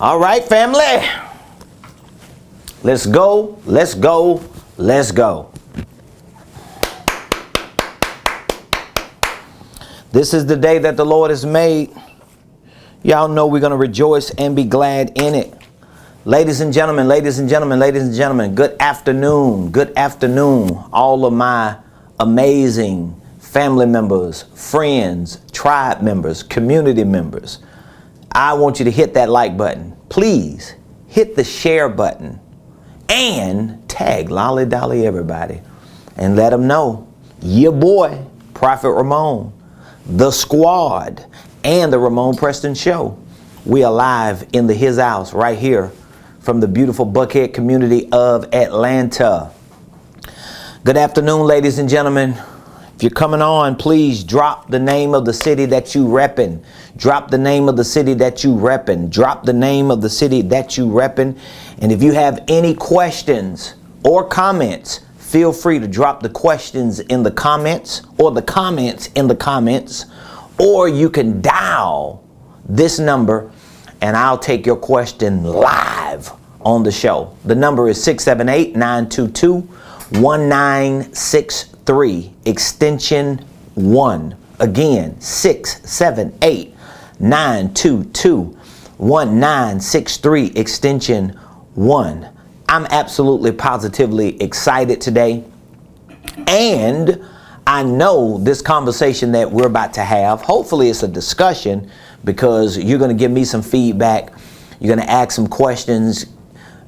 All right, family. Let's go, let's go, let's go. This is the day that the Lord has made. Y'all know we're going to rejoice and be glad in it. Ladies and gentlemen, ladies and gentlemen, ladies and gentlemen, good afternoon, all of my amazing family members, friends, tribe members, community members. I want you to hit that like button. Please hit the share button and tag Lolly Dolly everybody and let them know your boy, Prophet Ramon, the squad, and the Ramonepreston show. We are live in his house right here from the beautiful Buckhead community of Atlanta. Good afternoon, ladies and gentlemen. If you're coming on, please drop the name of the city that you reppin'. Drop the name of the city that you reppin'. Drop the name of the city that you reppin'. And if you have any questions or comments, feel free to drop the questions in the comments or the comments in the comments. Or you can dial this number and I'll take your question live on the show. The number is 678-922-1963, extension 1. Again, 678-922-1963, extension 1. I'm absolutely positively excited today. And I know this conversation that we're about to have, hopefully it's a discussion, because you're going to give me some feedback. You're going to ask some questions,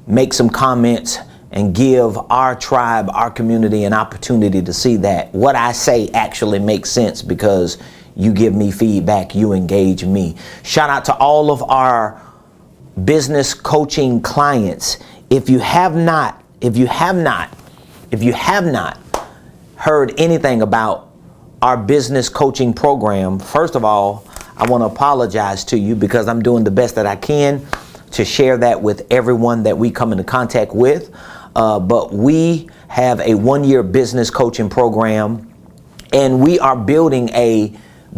make some comments, and give our tribe, our community, an opportunity to see that what I say actually makes sense because you give me feedback, you engage me. Shout out to all of our business coaching clients. If you have not heard anything about our business coaching program, first of all, I want to apologize to you because I'm doing the best that I can to share that with everyone that we come into contact with. But we have a 1-year business coaching program and we are building a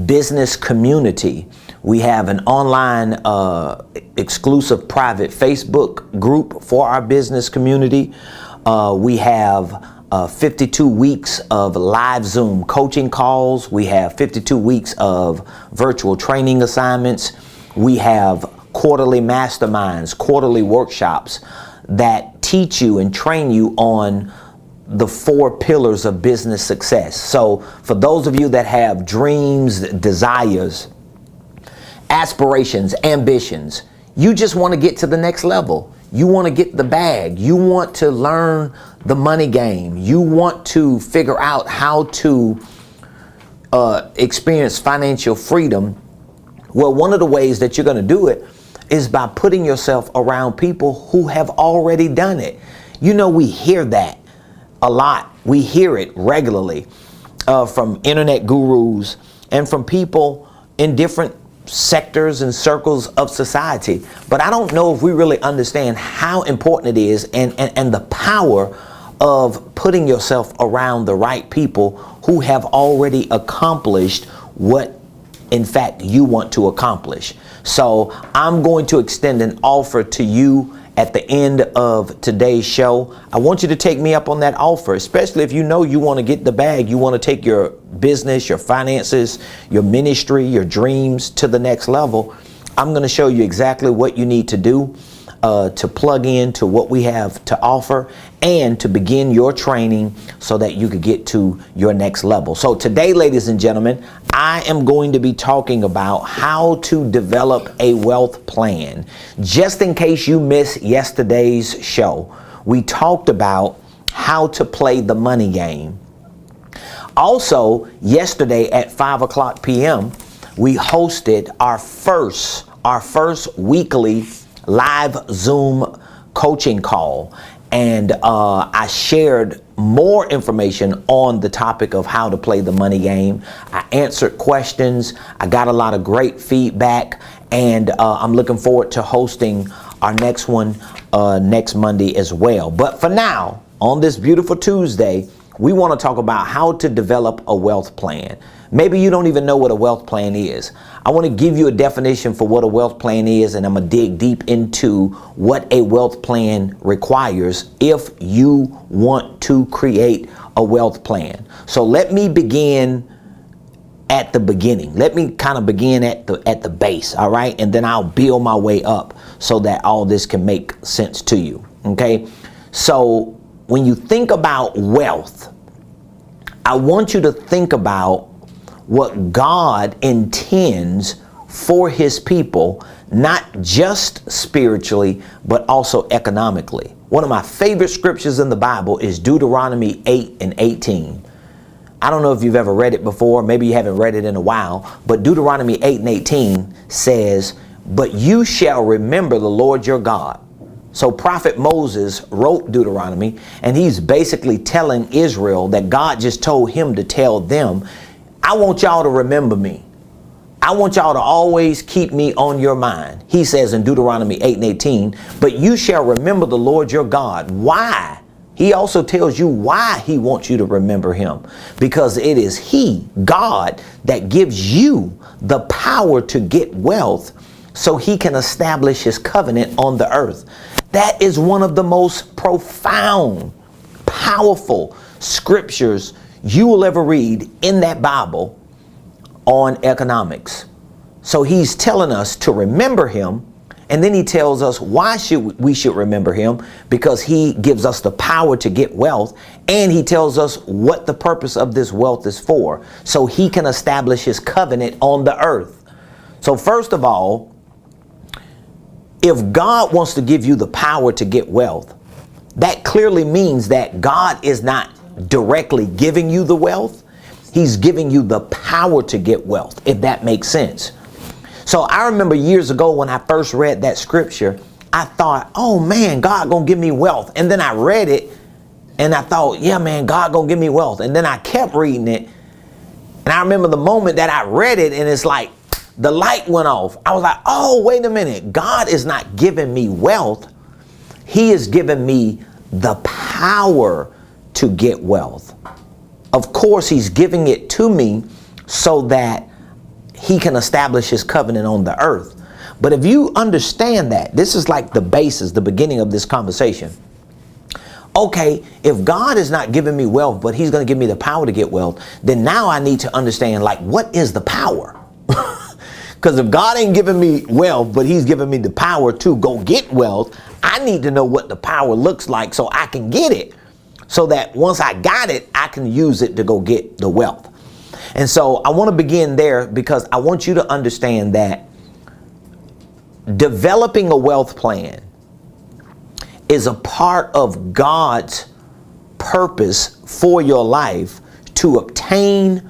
business community. We have an online exclusive private Facebook group for our business community. We have 52 weeks of live Zoom coaching calls. We have 52 weeks of virtual training assignments. We have quarterly masterminds, quarterly workshops that teach you and train you on the 4 pillars of business success. So for those of you that have dreams, desires, aspirations, ambitions, you just want to get to the next level. You want to get the bag. You want to learn the money game. You want to figure out how to experience financial freedom. Well, one of the ways that you're going to do it is by putting yourself around people who have already done it. You know, we hear that a lot. We hear it regularly from internet gurus and from people in different sectors and circles of society. But I don't know if we really understand how important it is and the power of putting yourself around the right people who have already accomplished what in fact you want to accomplish. So I'm going to extend an offer to you at the end of today's show. I want you to take me up on that offer, especially if you know you want to get the bag. You want to take your business, your finances, your ministry, your dreams to the next level. I'm going to show you exactly what you need to do to plug into what we have to offer and to begin your training so that you could get to your next level. So today, ladies and gentlemen, I am going to be talking about how to develop a wealth plan. Just in case you missed yesterday's show, we talked about how to play the money game. Also, yesterday at 5:00 p.m., we hosted our first weekly live Zoom coaching call. And I shared more information on the topic of how to play the money game. I answered questions. I got a lot of great feedback. And I'm looking forward to hosting our next one next Monday as well. But for now, on this beautiful Tuesday, we want to talk about how to develop a wealth plan. Maybe you don't even know what a wealth plan is. I want to give you a definition for what a wealth plan is, and I'm going to dig deep into what a wealth plan requires if you want to create a wealth plan. So let me begin at the beginning. Let me kind of begin at the base, all right? And then I'll build my way up so that all this can make sense to you, okay? So when you think about wealth, I want you to think about what God intends for his people, not just spiritually, but also economically. One of my favorite scriptures in the Bible is Deuteronomy 8:18. I don't know if you've ever read it before. Maybe you haven't read it in a while, but Deuteronomy 8:18 says, "But you shall remember the Lord your God." So Prophet Moses wrote Deuteronomy, and he's basically telling Israel that God just told him to tell them, I want y'all to remember me. I want y'all to always keep me on your mind. He says in Deuteronomy 8:18, "But you shall remember the Lord your God." Why? He also tells you why he wants you to remember him. Because it is he, God, that gives you the power to get wealth so he can establish his covenant on the earth. That is one of the most profound, powerful scriptures you will ever read in that Bible on economics. So he's telling us to remember him, and then he tells us why we should remember him, because he gives us the power to get wealth, and he tells us what the purpose of this wealth is for, so he can establish his covenant on the earth. So first of all, if God wants to give you the power to get wealth, that clearly means that God is not directly giving you the wealth. He's giving you the power to get wealth, if that makes sense. So I remember years ago when I first read that scripture, I thought, oh man, God gonna give me wealth. And then I read it and I thought, yeah, man, God gonna give me wealth. And then I kept reading it. And I remember the moment that I read it, and it's like, the light went off. I was like, oh, wait a minute. God is not giving me wealth. He is giving me the power to get wealth. Of course, he's giving it to me so that he can establish his covenant on the earth. But if you understand that, this is like the basis, the beginning of this conversation. Okay, if God is not giving me wealth, but he's going to give me the power to get wealth, then now I need to understand, like, what is the power? Because if God ain't giving me wealth, but he's giving me the power to go get wealth, I need to know what the power looks like so I can get it. So that once I got it, I can use it to go get the wealth. And so I want to begin there because I want you to understand that developing a wealth plan is a part of God's purpose for your life to obtain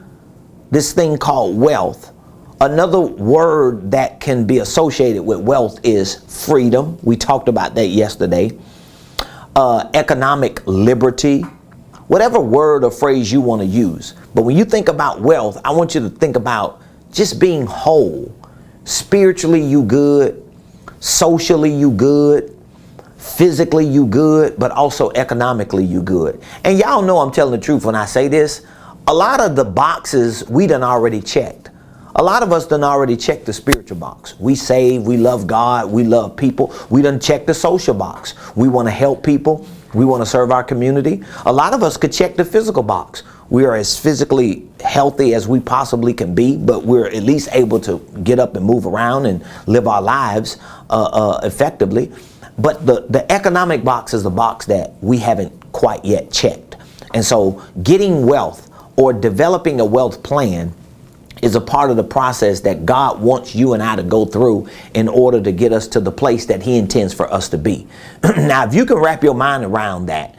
this thing called wealth. Another word that can be associated with wealth is freedom. We talked about that yesterday. Economic liberty, whatever word or phrase you want to use. But when you think about wealth, I want you to think about just being whole. Spiritually, you good. Socially, you good. Physically, you good. But also economically, you good. And y'all know I'm telling the truth when I say this. A lot of the boxes we done already checked. A lot of us done already checked the spiritual box. We save, we love God, we love people. We done checked the social box. We want to help people. We want to serve our community. A lot of us could check the physical box. We are as physically healthy as we possibly can be, but we're at least able to get up and move around and live our lives effectively. But the economic box is the box that we haven't quite yet checked. And so getting wealth or developing a wealth plan is a part of the process that God wants you and I to go through in order to get us to the place that he intends for us to be. Now, if you can wrap your mind around that,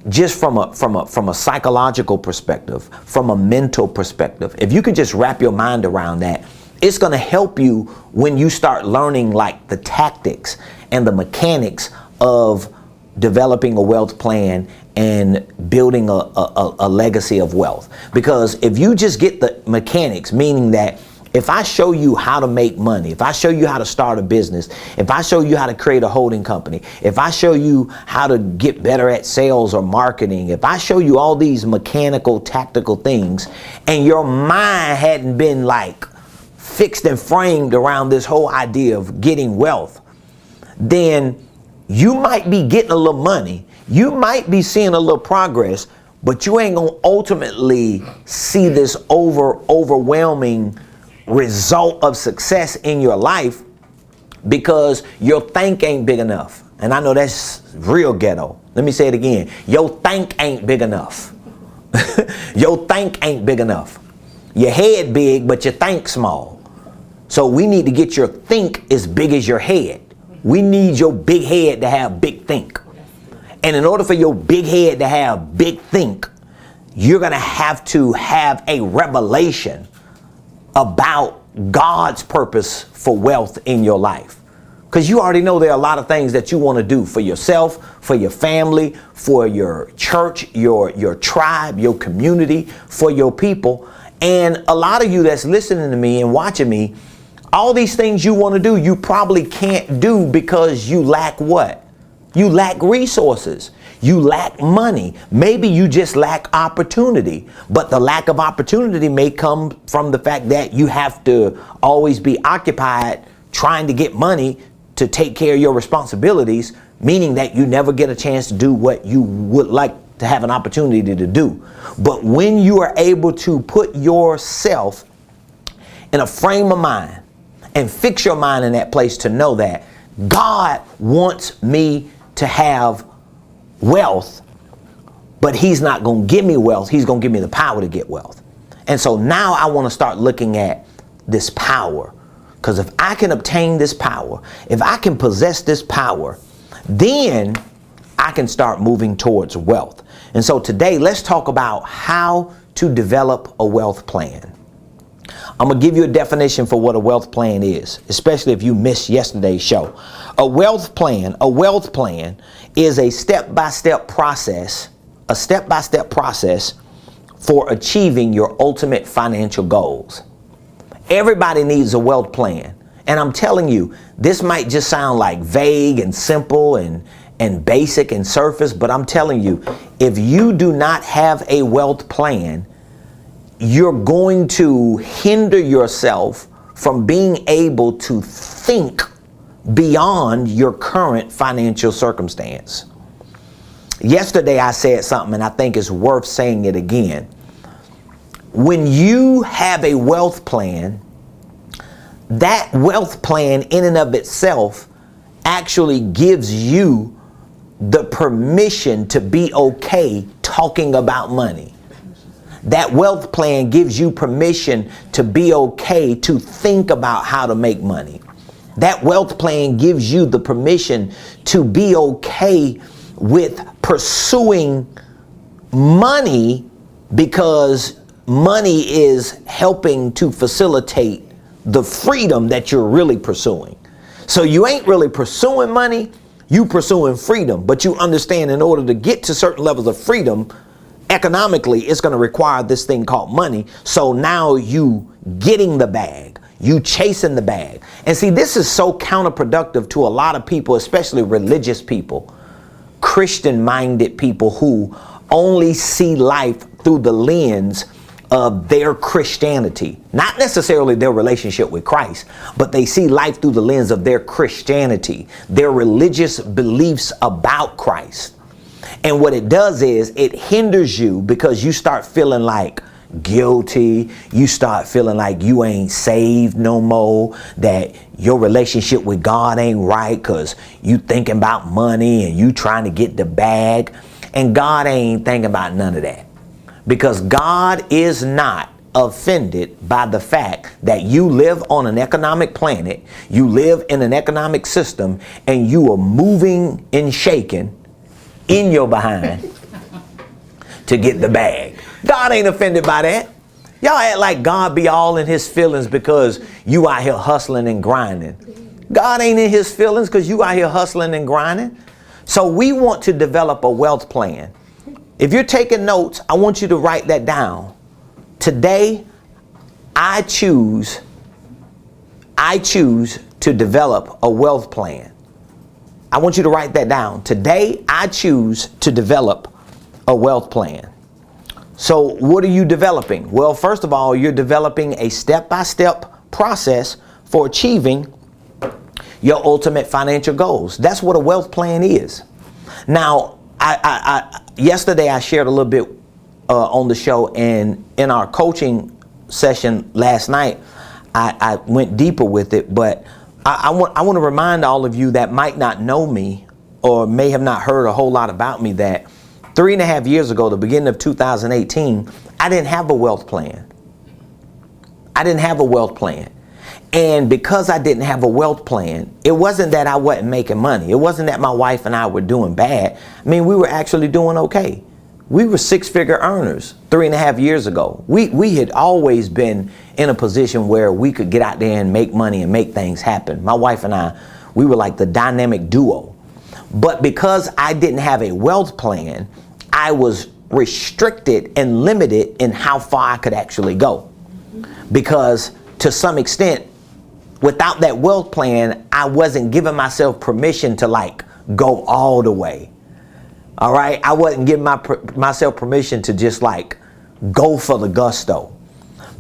just from a psychological perspective, from a mental perspective, if you can just wrap your mind around that, it's going to help you when you start learning like the tactics and the mechanics of developing a wealth plan and building a legacy of wealth. Because if you just get the mechanics, meaning that If I show you how to make money, if I show you how to start a business, if I show you how to create a holding company, if I show you how to get better at sales or marketing, if I show you all these mechanical, tactical things, and your mind hadn't been like fixed and framed around this whole idea of getting wealth, then you might be getting a little money. You might be seeing a little progress, but you ain't gonna ultimately see this overwhelming result of success in your life because your think ain't big enough. And I know that's real ghetto. Let me say it again. Your think ain't big enough. Your think ain't big enough. Your head big, but your think small. So we need to get your think as big as your head. We need your big head to have big think. And in order for your big head to have big think, you're going to have a revelation about God's purpose for wealth in your life. Because you already know there are a lot of things that you want to do for yourself, for your family, for your church, your tribe, your community, for your people. And a lot of you that's listening to me and watching me, all these things you want to do, you probably can't do because you lack what? You lack resources. You lack money. Maybe you just lack opportunity. But the lack of opportunity may come from the fact that you have to always be occupied trying to get money to take care of your responsibilities, meaning that you never get a chance to do what you would like to have an opportunity to do. But when you are able to put yourself in a frame of mind and fix your mind in that place to know that God wants me to have wealth, but he's not going to give me wealth. He's going to give me the power to get wealth. And so now I want to start looking at this power, because if I can obtain this power, if I can possess this power, then I can start moving towards wealth. And so today, let's talk about how to develop a wealth plan. I'm going to give you a definition for what a wealth plan is, especially if you missed yesterday's show. A wealth plan is a step-by-step process, for achieving your ultimate financial goals. Everybody needs a wealth plan. And I'm telling you, this might just sound like vague and simple and basic and surface, but I'm telling you, if you do not have a wealth plan, you're going to hinder yourself from being able to think beyond your current financial circumstance. Yesterday I said something, and I think it's worth saying it again. When you have a wealth plan, that wealth plan in and of itself actually gives you the permission to be okay talking about money. That wealth plan gives you permission to be okay to think about how to make money. That wealth plan gives you the permission to be okay with pursuing money, because money is helping to facilitate the freedom that you're really pursuing. So you ain't really pursuing money, you pursuing freedom. But you understand, in order to get to certain levels of freedom, economically, it's going to require this thing called money. So now you getting the bag, you chasing the bag. And see, this is so counterproductive to a lot of people, especially religious people, Christian-minded people who only see life through the lens of their Christianity, not necessarily their relationship with Christ, but they see life through the lens of their Christianity, their religious beliefs about Christ. And what it does is it hinders you, because you start feeling like guilty. You start feeling like you ain't saved no more, that your relationship with God ain't right because you thinking about money and you trying to get the bag. And God ain't thinking about none of that, because God is not offended by the fact that you live on an economic planet, you live in an economic system, and you are moving and shaking in your behind to get the bag. God ain't offended by that. Y'all act like God be all in his feelings because you out here hustling and grinding. God ain't in his feelings because you out here hustling and grinding. So we want to develop a wealth plan. If you're taking notes, I want you to write that down. Today, I choose I choose to develop a wealth plan. I want you to write that down. Today, I choose to develop a wealth plan. So what are you developing? Well, first of all, you're developing a step-by-step process for achieving your ultimate financial goals. That's what a wealth plan is. Now, yesterday I shared a little bit on the show, and in our coaching session last night, I went deeper with it, but I want to remind all of you that might not know me or may have not heard a whole lot about me that 3.5 years ago, the beginning of 2018, I didn't have a wealth plan. I didn't have a wealth plan. And because I didn't have a wealth plan, it wasn't that I wasn't making money. It wasn't that my wife and I were doing bad. I mean, we were actually doing okay. We were 6-figure earners 3.5 years ago. We had always been in a position where we could get out there and make money and make things happen. My wife and I, we were like the dynamic duo. But because I didn't have a wealth plan, I was restricted and limited in how far I could actually go. Because to some extent, without that wealth plan, I wasn't giving myself permission to like go all the way. All right. I wasn't giving myself permission to just like go for the gusto,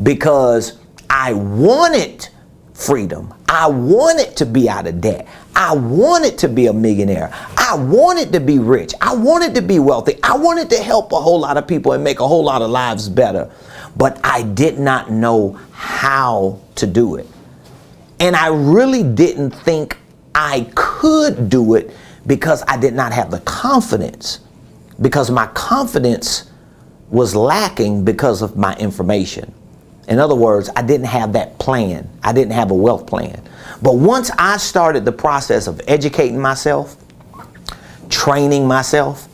because I wanted freedom. I wanted to be out of debt. I wanted to be a millionaire. I wanted to be rich. I wanted to be wealthy. I wanted to help a whole lot of people and make a whole lot of lives better. But I did not know how to do it. And I really didn't think I could do it because I did not have the confidence, because my confidence was lacking because of my information. In other words, I didn't have that plan. I didn't have a wealth plan. But once I started the process of educating myself, training myself,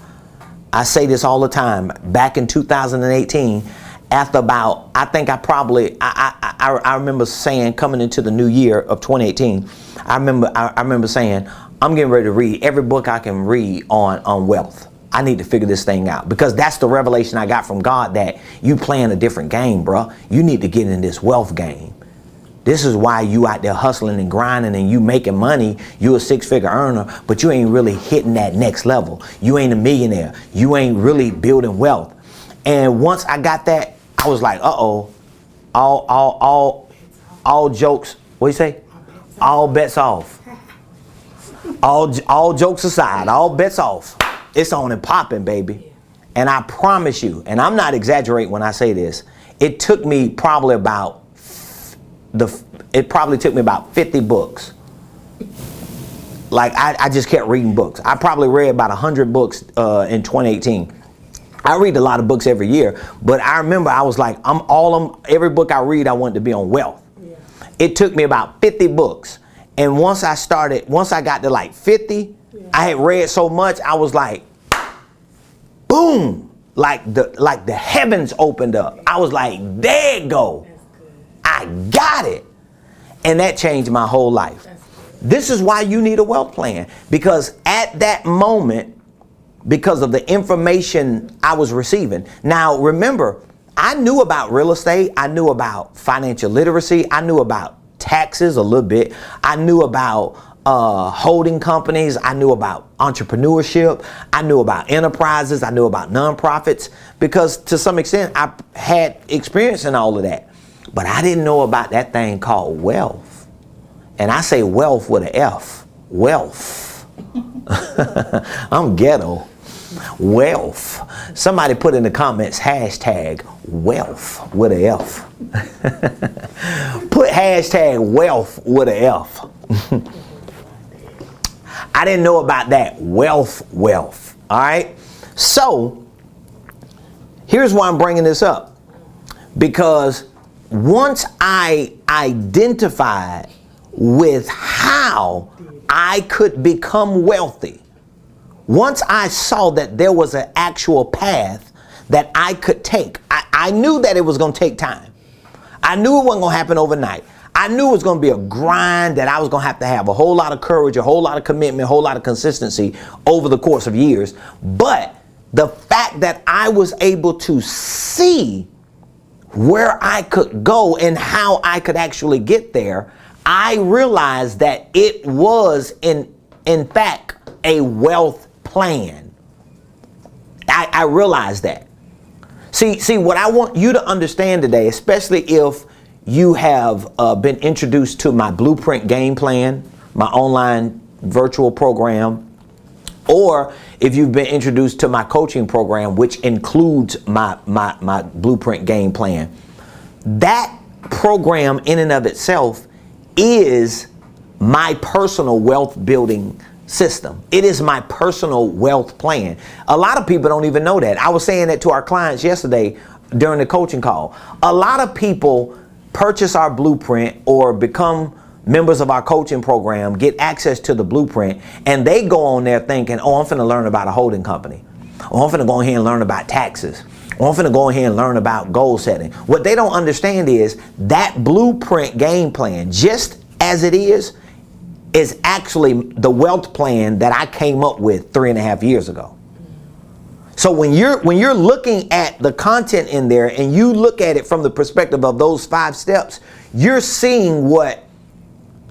I say this all the time, back in 2018, after about, I think I remember saying, coming into the new year of 2018, I remember saying, I'm getting ready to read every book I can read on wealth. I need to figure this thing out, because that's the revelation I got from God, that you playing a different game, bro. You need to get in this wealth game. This is why you out there hustling and grinding and you making money. You a 6-figure earner, but you ain't really hitting that next level. You ain't a millionaire. You ain't really building wealth. And once I got that, I was like, uh-oh, all jokes, what do you say? All bets off. All jokes aside, all bets off. It's on and popping, baby. And I promise you, and I'm not exaggerating when I say this, it took me probably about 50 books. Like I just kept reading books. I probably read about 100 books in 2018. I read a lot of books every year, but I remember I was like, every book I read, I wanted to be on wealth. Yeah. It took me about 50 books. And once I got to like 50, yeah, I had read so much, I was like, boom, like the heavens opened up. I was like, there it go. I got it. And that changed my whole life. This is why you need a wealth plan, because at that moment, because of the information I was receiving. Now, remember, I knew about real estate. I knew about financial literacy. I knew about taxes a little bit. I knew about holding companies. I knew about entrepreneurship. I knew about enterprises. I knew about nonprofits, because to some extent I had experience in all of that. But I didn't know about that thing called wealth. And I say wealth with an F. Wealth. I'm ghetto. Wealth. Somebody put in the comments hashtag wealth with an F. Put hashtag wealth with an F. I didn't know about that wealth. All right. So here's why I'm bringing this up. Because once I identified with how I could become wealthy, once I saw that there was an actual path that I could take, I knew that it was going to take time. I knew it wasn't going to happen overnight. I knew it was going to be a grind, that I was going to have a whole lot of courage, a whole lot of commitment, a whole lot of consistency over the course of years. But the fact that I was able to see where I could go and how I could actually get there, I realized that it was in fact a wealth plan. I realized that. See, what I want you to understand today, especially if you have been introduced to my Blueprint Game Plan, my online virtual program, or if you've been introduced to my coaching program, which includes my Blueprint Game Plan, that program in and of itself is my personal wealth building system. It is my personal wealth plan. A lot of people don't even know that. I was saying that to our clients yesterday during the coaching call. A lot of people purchase our blueprint or become members of our coaching program, get access to the blueprint, and they go on there thinking, oh, I'm finna learn about a holding company. Oh, I'm finna go ahead and learn about taxes. Oh, I'm finna go ahead and learn about goal setting. What they don't understand is that Blueprint Game Plan, just as it is actually the wealth plan that I came up with 3.5 years ago. So when you're looking at the content in there and you look at it from the perspective of those 5 steps, you're seeing what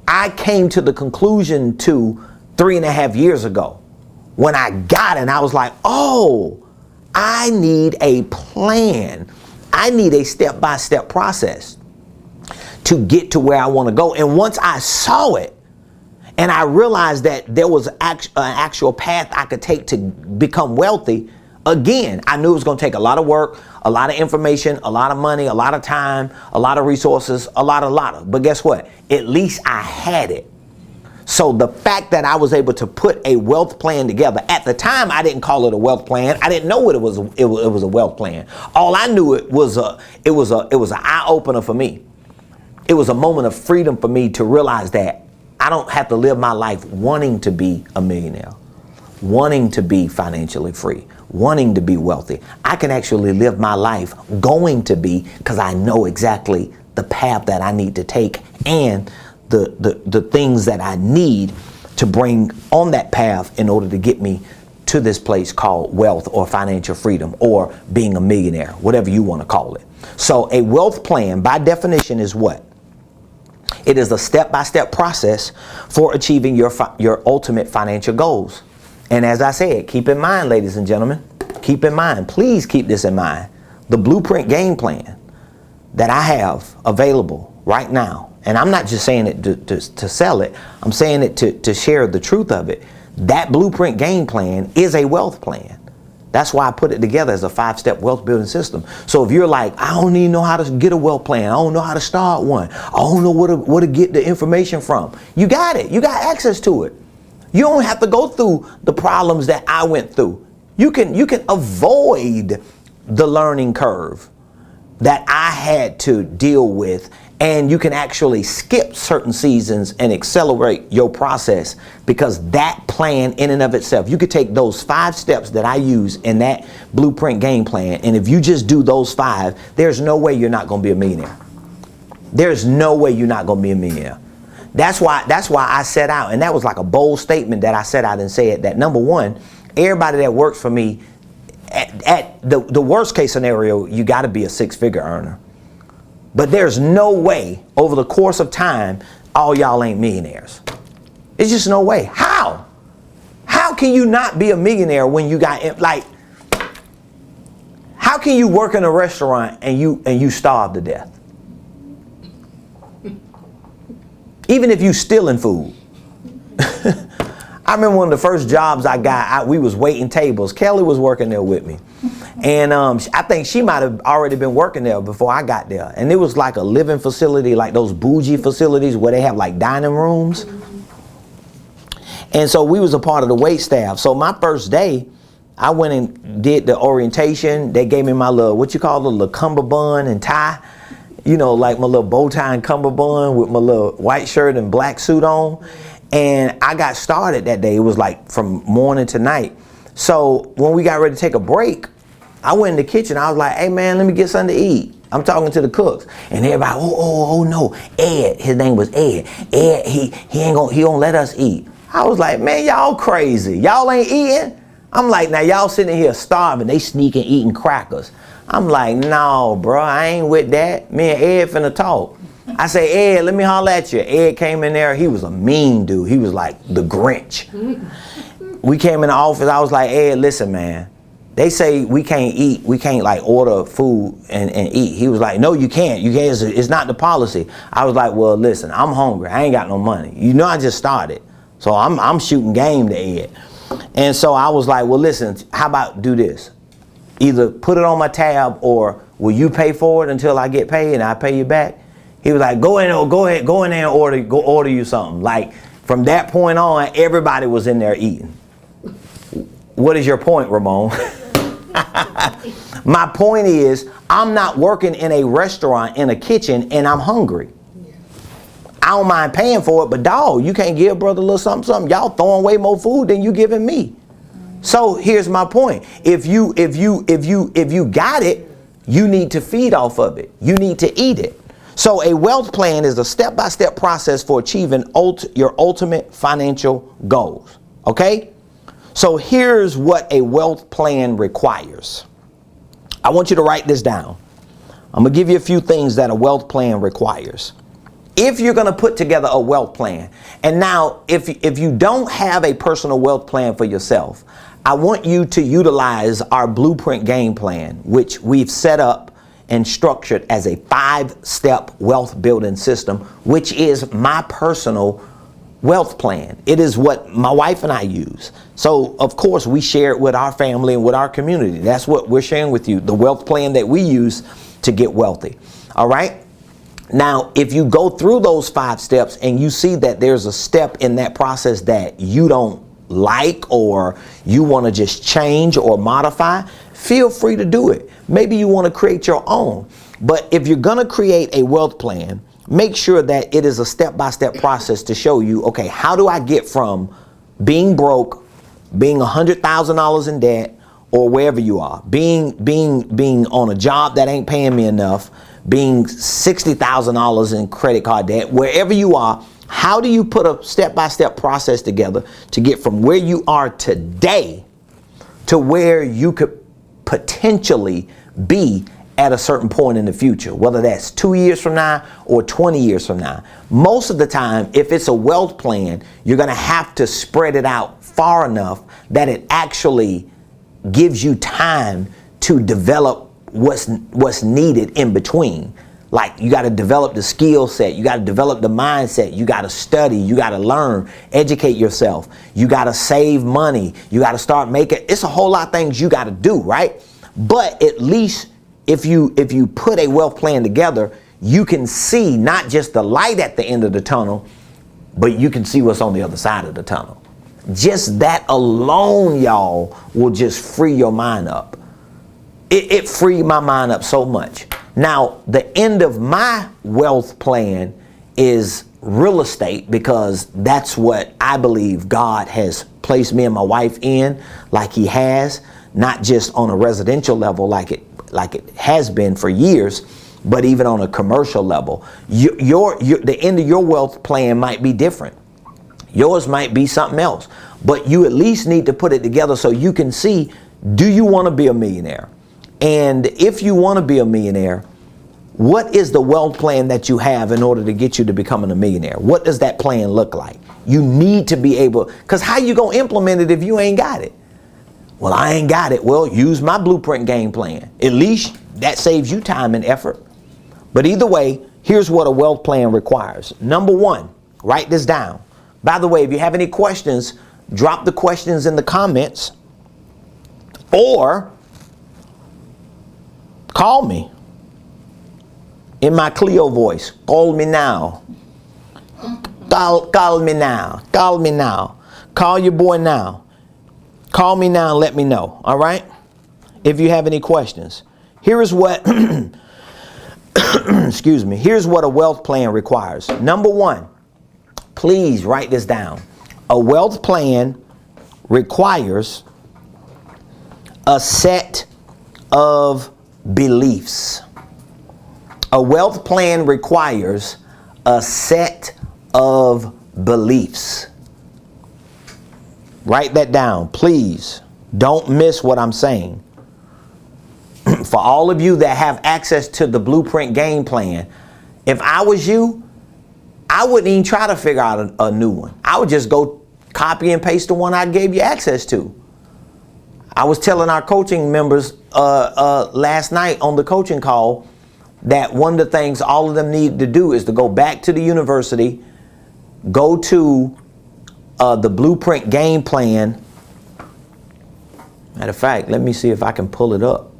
I came to the conclusion to 3.5 years ago when I got it. And I was like, oh, I need a plan. I need a step-by-step process to get to where I want to go. And once I saw it and I realized that there was an actual path I could take to become wealthy, again, I knew it was going to take a lot of work, a lot of information, a lot of money, a lot of time, a lot of resources, a lot of. But guess what? At least I had it. So the fact that I was able to put a wealth plan together, at the time I didn't call it a wealth plan. I didn't know what it was. It was a wealth plan. All I knew it was an eye opener for me. It was a moment of freedom for me to realize that I don't have to live my life wanting to be a millionaire, wanting to be financially free, wanting to be wealthy. I can actually live my life going to be, because I know exactly the path that I need to take and the things that I need to bring on that path in order to get me to this place called wealth or financial freedom or being a millionaire, whatever you want to call it. So a wealth plan by definition is what? It is a step-by-step process for achieving your ultimate financial goals. And as I said, keep in mind, ladies and gentlemen, keep in mind, please keep this in mind. The Blueprint Game Plan that I have available right now, and I'm not just saying it to sell it, I'm saying it to share the truth of it. That Blueprint Game Plan is a wealth plan. That's why I put it together as a 5-step wealth building system. So if you're like, I don't even know how to get a wealth plan, I don't know how to start one, I don't know where to get the information from, you got it. You got access to it. You don't have to go through the problems that I went through. You can avoid the learning curve that I had to deal with, and you can actually skip certain seasons and accelerate your process, because that plan in and of itself, you could take those 5 steps that I use in that Blueprint Game Plan, and if you just do those 5, there's no way you're not going to be a millionaire. There's no way you're not going to be a millionaire. That's why I set out, and that was like a bold statement that I set out and said that, number one, everybody that works for me, at the worst case scenario, you got to be a 6-figure earner. But there's no way over the course of time, all y'all ain't millionaires. It's just no way. How? How can you not be a millionaire when you got, like, how can you work in a restaurant and you starve to death? Even if you stealing food. I remember one of the first jobs I got, we was waiting tables. Kelly was working there with me. And I think she might have already been working there before I got there. And it was like a living facility, like those bougie facilities where they have like dining rooms. And so we was a part of the wait staff. So my first day, I went and did the orientation. They gave me my little, what you call the little cummerbund and tie. You know, like my little bow tie and cummerbund with my little white shirt and black suit on. And I got started that day. It was like from morning to night. So when we got ready to take a break, I went in the kitchen. I was like, hey man, let me get something to eat. I'm talking to the cooks. And everybody, oh no, Ed, his name was Ed. Ed, he don't let us eat. I was like, man, y'all crazy. Y'all ain't eating? I'm like, now y'all sitting here starving. They sneaking eating crackers. I'm like, no, bro, I ain't with that. Me and Ed finna talk. I say, Ed, let me holler at you. Ed came in there. He was a mean dude. He was like the Grinch. We came in the office. I was like, Ed, listen, man. They say we can't eat. We can't like order food and eat. He was like, no, you can't. You can't. It's not the policy. I was like, well, listen, I'm hungry. I ain't got no money. You know, I just started. So I'm shooting game to Ed. And so I was like, well, listen, how about do this? Either put it on my tab or will you pay for it until I get paid and I pay you back? He was like, go in there and order you something. Like from that point on, everybody was in there eating. What is your point, Ramon? My point is, I'm not working in a restaurant in a kitchen and I'm hungry. I don't mind paying for it, but dog, you can't give brother a little something. Y'all throwing away more food than you giving me. So here's my point. If you got it, you need to feed off of it. You need to eat it. So a wealth plan is a step-by-step process for achieving your ultimate financial goals. Okay? So here's what a wealth plan requires. I want you to write this down. I'm going to give you a few things that a wealth plan requires. If you're going to put together a wealth plan, and now if you don't have a personal wealth plan for yourself, I want you to utilize our blueprint game plan, which we've set up and structured as a 5-step wealth building system, which is my personal wealth plan. It is what my wife and I use. So of course we share it with our family and with our community. That's what we're sharing with you, the wealth plan that we use to get wealthy. All right. Now, if you go through those 5 steps and you see that there's a step in that process that you don't like or you want to just change or modify, feel free to do it. Maybe you want to create your own. But if you're going to create a wealth plan, make sure that it is a step-by-step process to show you, okay, how do I get from being broke, being $100,000 in debt, or wherever you are, being on a job that ain't paying me enough, being $60,000 in credit card debt, wherever you are, how do you put a step-by-step process together to get from where you are today to where you could potentially be at a certain point in the future, whether that's 2 years from now or 20 years from now. Most of the time, if it's a wealth plan, you're going to have to spread it out far enough that it actually gives you time to develop what's needed in between. Like you got to develop the skill set, you got to develop the mindset, you got to study, you got to learn, educate yourself, you got to save money, you got to start making, it's a whole lot of things you got to do, right? But at least if you put a wealth plan together, you can see not just the light at the end of the tunnel, but you can see what's on the other side of the tunnel. Just that alone, y'all, will just free your mind up. It freed my mind up so much. Now, the end of my wealth plan is real estate, because that's what I believe God has placed me and my wife in, like he has, not just on a residential level like it has been for years, but even on a commercial level. The end of your wealth plan might be different. Yours might be something else, but you at least need to put it together so you can see, do you want to be a millionaire? And if you want to be a millionaire, what is the wealth plan that you have in order to get you to becoming a millionaire? What does that plan look like? You need to be able, because how you going to implement it if you ain't got it? Well, I ain't got it. Well, use my blueprint game plan. At least that saves you time and effort. But either way, here's what a wealth plan requires. Number 1, write this down. By the way, if you have any questions, drop the questions in the comments or call me in my Clio voice. Call me now. Call me now. Call me now. Call your boy now. Call me now and let me know. All right? If you have any questions. Here is what, excuse me. Here's what a wealth plan requires. Number 1, please write this down. A wealth plan requires a set of beliefs. A wealth plan requires a set of beliefs. Write that down, please. Don't miss what I'm saying. For all of you that have access to the blueprint game plan, If I was you, I wouldn't even try to figure out a new one. I would just go copy and paste the one I gave you access to. I was telling our coaching members last night on the coaching call that one of the things all of them need to do is to go back to the university, go to the blueprint game plan. Matter of fact, let me see if I can pull it up.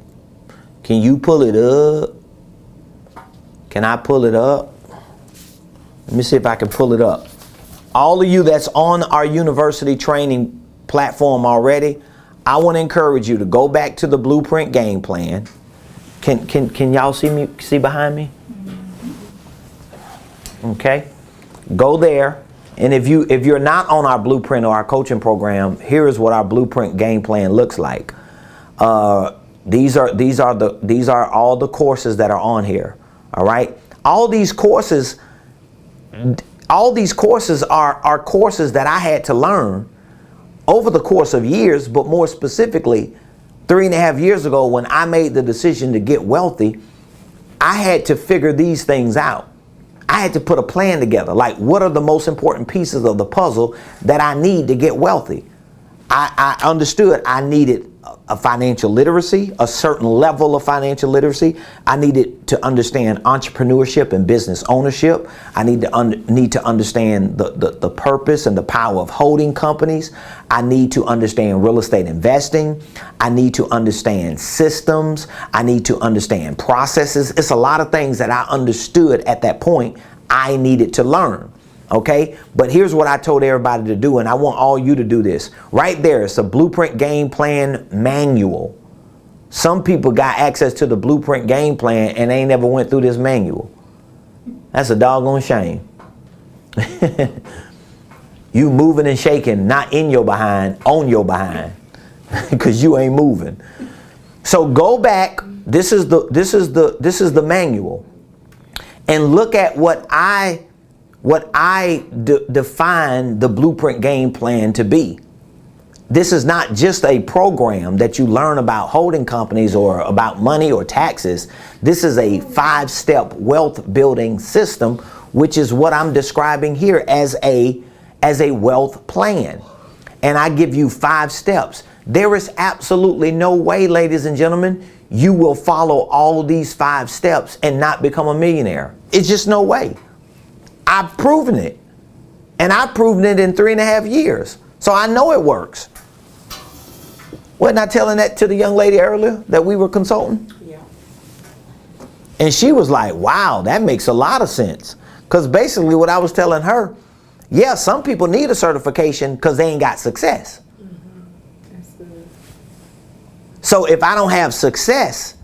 Can you pull it up? Can I pull it up? Let me see if I can pull it up. All of you that's on our university training platform already, I want to encourage you to go back to the blueprint game plan. Can y'all see behind me? Okay. Go there. And if you're not on our blueprint or our coaching program, here is what our blueprint game plan looks like. These are all the courses that are on here. All right. All these courses are courses that I had to learn over the course of years, but more specifically, 3.5 years ago when I made the decision to get wealthy, I had to figure these things out. I had to put a plan together. Like, what are the most important pieces of the puzzle that I need to get wealthy? I understood I needed a financial literacy, a certain level of financial literacy. I needed to understand entrepreneurship and business ownership. I need to understand the purpose and the power of holding companies. I need to understand real estate investing. I need to understand systems. I need to understand processes. It's a lot of things that I understood at that point I needed to learn. Okay, but here's what I told everybody to do, and I want all you to do this. Right there, it's a blueprint game plan manual. Some people got access to the blueprint game plan and they never went through this manual. That's a doggone shame. You moving and shaking, not in your behind, on your behind, because you ain't moving. So go back. This is the manual, and look at what I define the blueprint game plan to be. This is not just a program that you learn about holding companies or about money or taxes. This is a 5-step wealth building system, which is what I'm describing here as a wealth plan. And I give you 5 steps. There is absolutely no way, ladies and gentlemen, you will follow all these 5 steps and not become a millionaire. It's just no way. I've proven it, and I've proven it in 3.5 years. So I know it works. Wasn't I telling that to the young lady earlier that we were consulting? Yeah. And she was like, wow, that makes a lot of sense. Because basically what I was telling her, yeah, some people need a certification because they ain't got success. Mm-hmm. That's good. So if I don't have success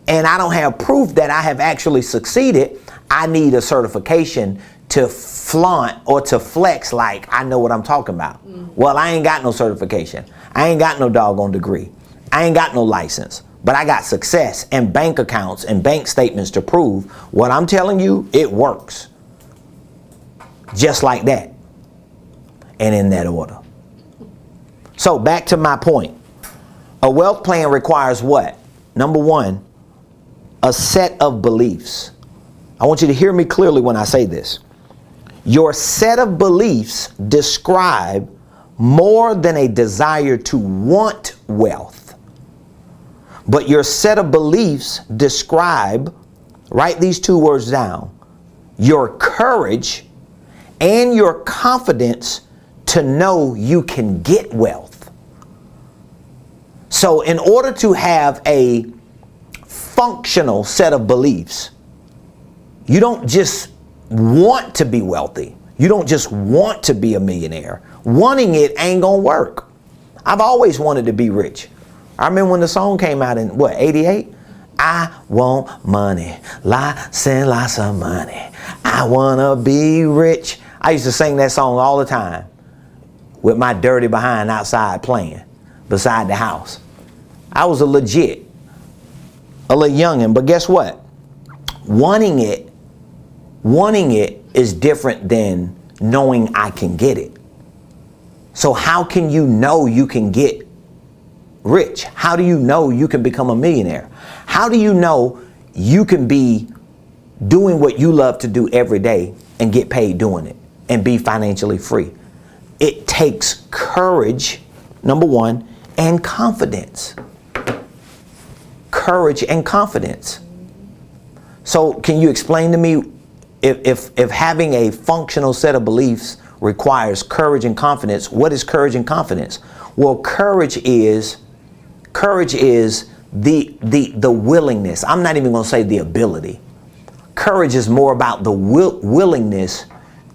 and I don't have proof that I have actually succeeded, I need a certification to flaunt or to flex like I know what I'm talking about. Mm-hmm. Well, I ain't got no certification. I ain't got no doggone degree. I ain't got no license. But I got success and bank accounts and bank statements to prove what I'm telling you, it works. Just like that. And in that order. So back to my point. A wealth plan requires what? Number 1, a set of beliefs. I want you to hear me clearly when I say this. Your set of beliefs describe more than a desire to want wealth. But your set of beliefs describe, write these 2 words down, your courage and your confidence to know you can get wealth. So in order to have a functional set of beliefs, you don't just want to be wealthy. You don't just want to be a millionaire. Wanting it ain't gonna work. I've always wanted to be rich. I remember when the song came out in, 88? I want money, lots and lots of money. I wanna be rich. I used to sing that song all the time with my dirty behind outside playing beside the house. I was a little youngin', but guess what? Wanting it is different than knowing I can get it. So how can you know you can get rich? How do you know you can become a millionaire? How do you know you can be doing what you love to do every day and get paid doing it and be financially free. It takes courage, number one, and confidence. Courage and confidence. So can you explain to me if having a functional set of beliefs requires courage and confidence, what is courage and confidence? Well, courage is the willingness. I'm not even going to say the ability. Courage is more about the willingness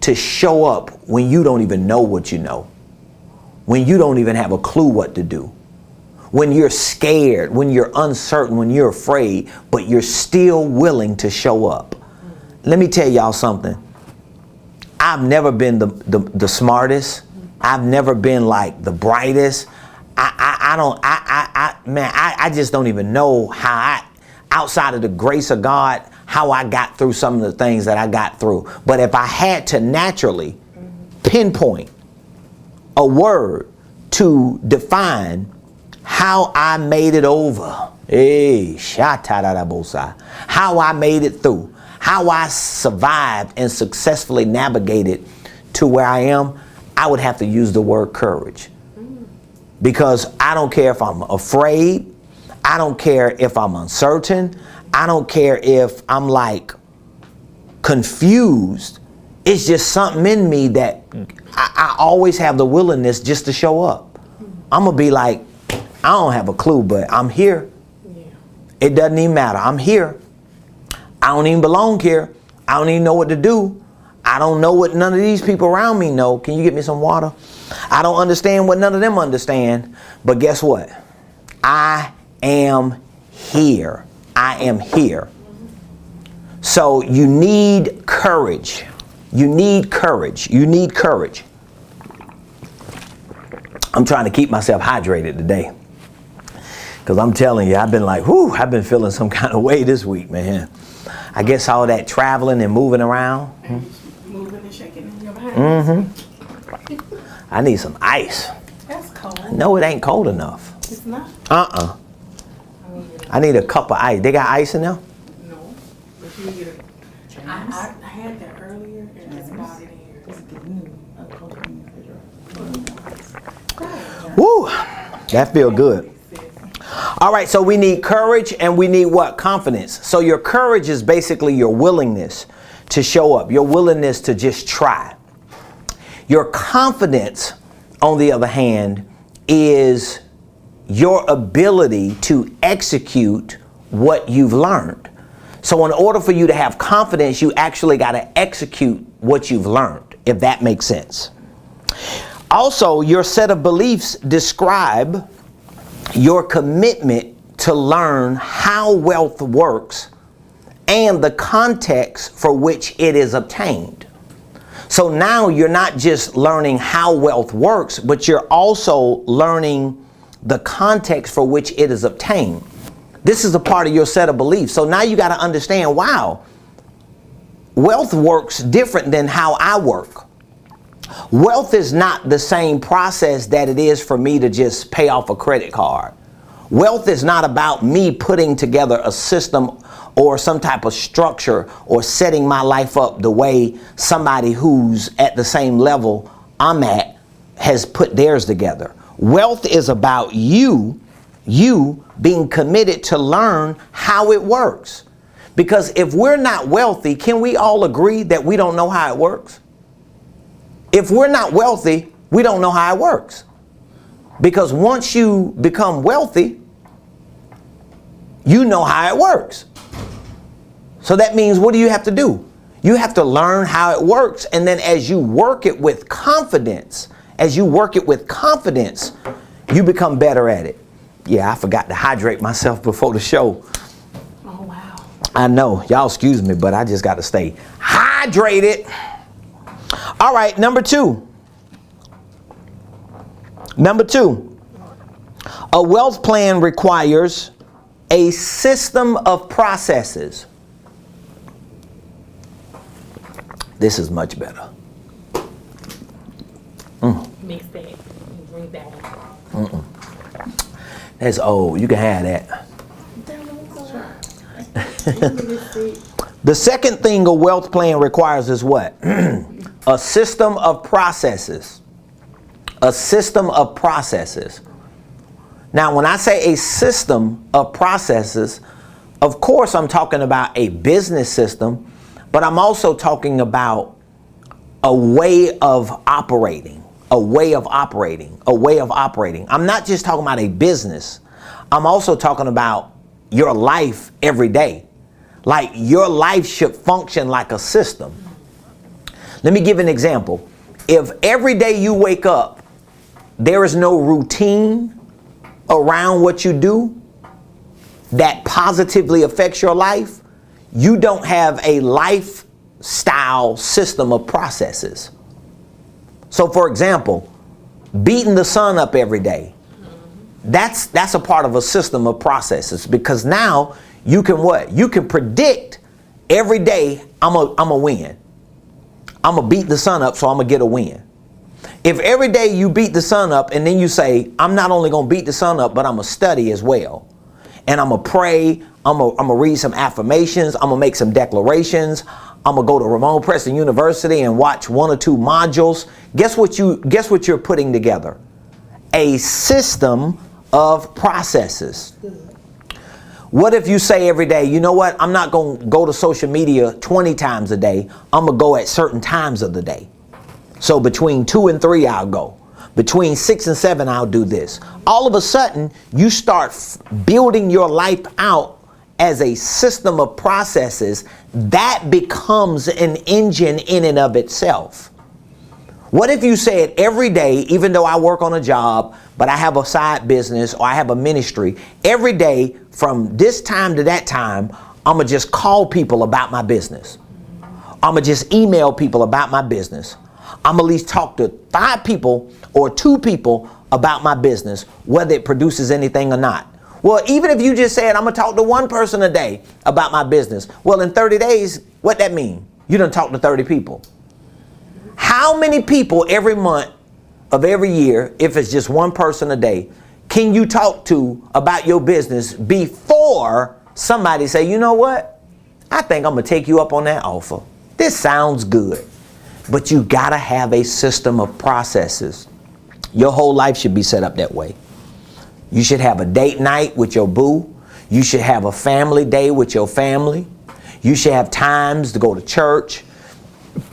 to show up when you don't even know what you know, when you don't even have a clue what to do, when you're scared, when you're uncertain, when you're afraid, but you're still willing to show up. Let me tell y'all something. I've never been the smartest. I've never been like the brightest. I just don't even know how outside of the grace of God, how I got through some of the things that I got through. But if I had to naturally pinpoint a word to define how I made it over, how I made it through, how I survived and successfully navigated to where I am, I would have to use the word courage. Because I don't care if I'm afraid. I don't care if I'm uncertain. I don't care if I'm like confused. It's just something in me that I always have the willingness just to show up. I'm going to be like, I don't have a clue, but I'm here. Yeah. It doesn't even matter. I'm here. I don't even belong here. I don't even know what to do. I don't know what none of these people around me know. Can you get me some water? I don't understand what none of them understand. But guess what? I am here. I am here. So you need courage. You need courage. You need courage. I'm trying to keep myself hydrated today. Because I'm telling you, I've been like, whew, I've been feeling some kind of way this week, man. I guess all that traveling and moving around. Moving and shaking in your behind. Mm-hmm. I need some ice. That's cold. No, it ain't cold enough. It's not? I need a cup of ice. They got ice in there? No. But you get it. I had that earlier and that's about it here. Woo! That feel good. All right, so we need courage and we need what? Confidence. So your courage is basically your willingness to show up, your willingness to just try. Your confidence, on the other hand, is your ability to execute what you've learned. So in order for you to have confidence, you actually got to execute what you've learned, if that makes sense. Also, your set of beliefs describe your commitment to learn how wealth works and the context for which it is obtained. So now you're not just learning how wealth works, but you're also learning the context for which it is obtained. This is a part of your set of beliefs. So now you got to understand, wow, wealth works different than how I work. Wealth is not the same process that it is for me to just pay off a credit card. Wealth is not about me putting together a system or some type of structure or setting my life up the way somebody who's at the same level I'm at has put theirs together. Wealth is about you being committed to learn how it works. Because if we're not wealthy, can we all agree that we don't know how it works? If we're not wealthy, we don't know how it works. Because once you become wealthy, you know how it works. So that means, what do you have to do? You have to learn how it works. And then as you work it with confidence, you become better at it. Yeah, I forgot to hydrate myself before the show. Oh, wow. I know. Y'all excuse me, but I just got to stay hydrated. All right, number two. A wealth plan requires a system of processes. This is much better. Mix that. Drink that one. That's old. You can have that. The second thing a wealth plan requires is what? A system of processes. A system of processes. Now, when I say a system of processes, of course I'm talking about a business system, but I'm also talking about a way of operating, a way of operating, a way of operating. I'm not just talking about a business. I'm also talking about your life every day. Like your life should function like a system. Let me give an example. If every day you wake up, there is no routine around what you do that positively affects your life, you don't have a lifestyle system of processes. So for example, beating the sun up every day, that's a part of a system of processes, because now you can what? You can predict every day I'm a win. I'm gonna beat the sun up, so I'm gonna get a win. If every day you beat the sun up and then you say, I'm not only gonna beat the sun up, but I'm gonna study as well. And I'm gonna pray, I'm gonna read some affirmations, I'm gonna make some declarations, I'm gonna go to Ramonepreston University and watch 1 or 2 modules. Guess what you're putting together? A system of processes. What if you say every day, you know what, I'm not going to go to social media 20 times a day. I'm going to go at certain times of the day. So between 2 and 3, I'll go. Between 6 and 7, I'll do this. All of a sudden, you start building your life out as a system of processes that becomes an engine in and of itself. What if you said every day, even though I work on a job, but I have a side business or I have a ministry, every day from this time to that time, I'm going to just call people about my business. I'm going to just email people about my business. I'm going to at least talk to 5 people or 2 people about my business, whether it produces anything or not. Well, even if you just said, I'm going to talk to 1 person a day about my business. Well, in 30 days, what that mean? You done talk to 30 people. How many people every month of every year, if it's just 1 person a day, can you talk to about your business before somebody say, you know what? I think I'm going to take you up on that offer. This sounds good. But you got to have a system of processes. Your whole life should be set up that way. You should have a date night with your boo. You should have a family day with your family. You should have times to go to church.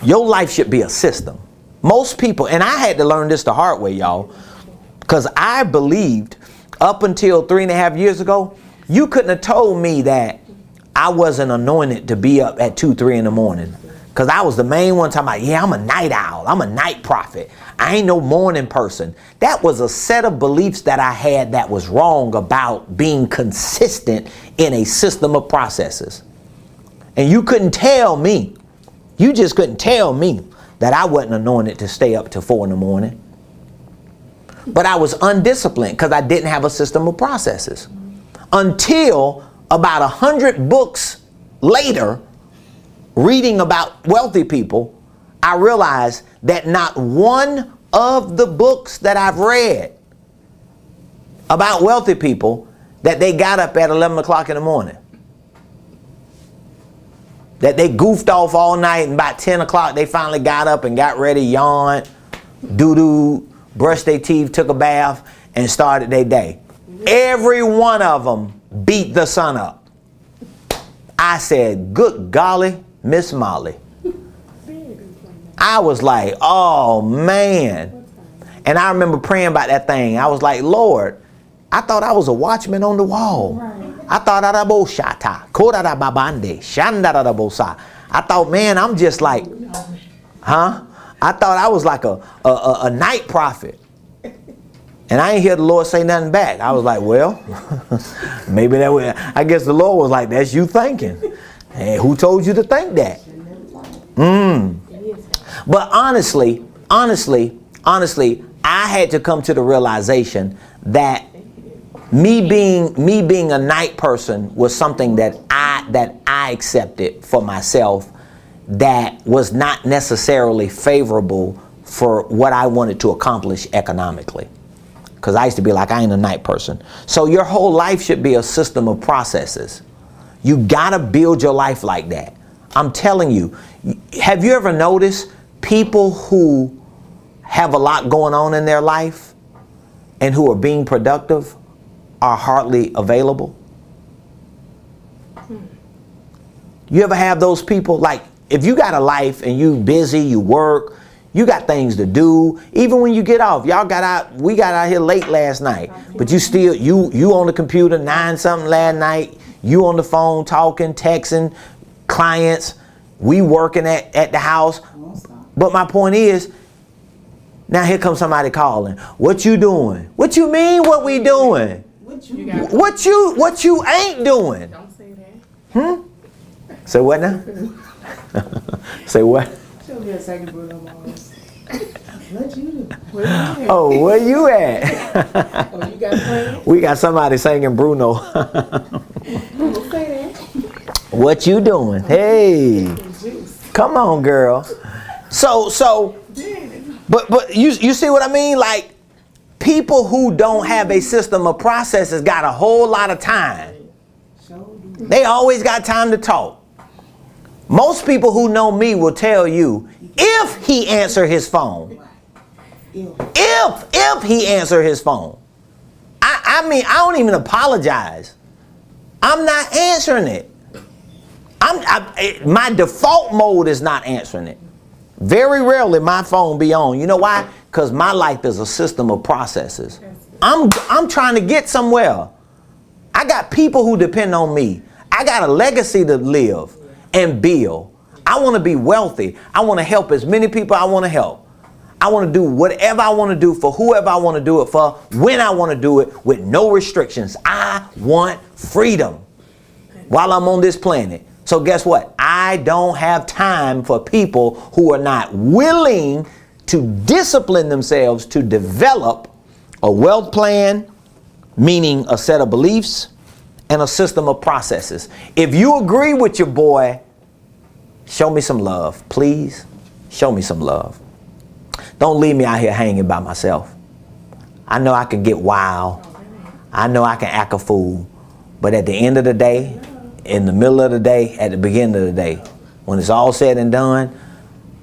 Your life should be a system. Most people, and I had to learn this the hard way, y'all, because I believed up until 3.5 years ago, you couldn't have told me that I wasn't anointed to be up at 2, 3 in the morning. Because I was the main one talking about, yeah, I'm a night owl. I'm a night prophet. I ain't no morning person. That was a set of beliefs that I had that was wrong about being consistent in a system of processes. And you couldn't tell me. You just couldn't tell me that I wasn't anointed to stay up till 4 in the morning. But I was undisciplined because I didn't have a system of processes. Until about 100 books later, reading about wealthy people, I realized that not one of the books that I've read about wealthy people that they got up at 11 o'clock in the morning. That they goofed off all night and by 10 o'clock they finally got up and got ready, yawned, doo-doo, brushed their teeth, took a bath, and started their day. Every one of them beat the sun up. I said, good golly, Miss Molly. I was like, oh man. And I remember praying about that thing. I was like, Lord, I thought I was a watchman on the wall. I thought I thought, man, I'm just like, I thought I was like a night prophet. And I ain't hear the Lord say nothing back. I was like, well, maybe that way. I guess the Lord was like, that's you thinking. Hey, who told you to think that? But honestly, I had to come to the realization that me being a night person was something that I accepted for myself that was not necessarily favorable for what I wanted to accomplish economically. Because I used to be like, I ain't a night person. So your whole life should be a system of processes. You gotta build your life like that. I'm telling you, have you ever noticed people who have a lot going on in their life and who are being productive are hardly available? You ever have those people, like, if you got a life and you busy, you work, you got things to do, even when you get off, we got out here late last night, but you still, you on the computer 9 something last night, you on the phone talking, texting clients, we working at the house. But my point is, now here comes somebody calling. What you doing? What you mean what we doing? What you ain't doing? Don't say that. Say what now? Say what? She'll be a second Bruno Mars. What you do? Oh, where you at? Oh, you got plans? We got somebody singing Bruno. Don't say that. What you doing? Hey, come on, girl. But you see what I mean? Like, people who don't have a system of processes got a whole lot of time. They always got time to talk. Most people who know me will tell you, if he answer his phone, if he answer his phone, I mean, I don't even apologize. I'm not answering it. My default mode is not answering it. Very rarely my phone be on. You know why? Because my life is a system of processes. I'm trying to get somewhere. I got people who depend on me. I got a legacy to live and build. I want to be wealthy. I want to help as many people I want to help. I want to do whatever I want to do for whoever I want to do it for, when I want to do it, with no restrictions. I want freedom while I'm on this planet. So guess what? I don't have time for people who are not willing to discipline themselves to develop a wealth plan, meaning a set of beliefs and a system of processes. If you agree with your boy, show me some love, please. Show me some love. Don't leave me out here hanging by myself. I know I can get wild. I know I can act a fool. But at the end of the day, in the middle of the day, at the beginning of the day, when it's all said and done,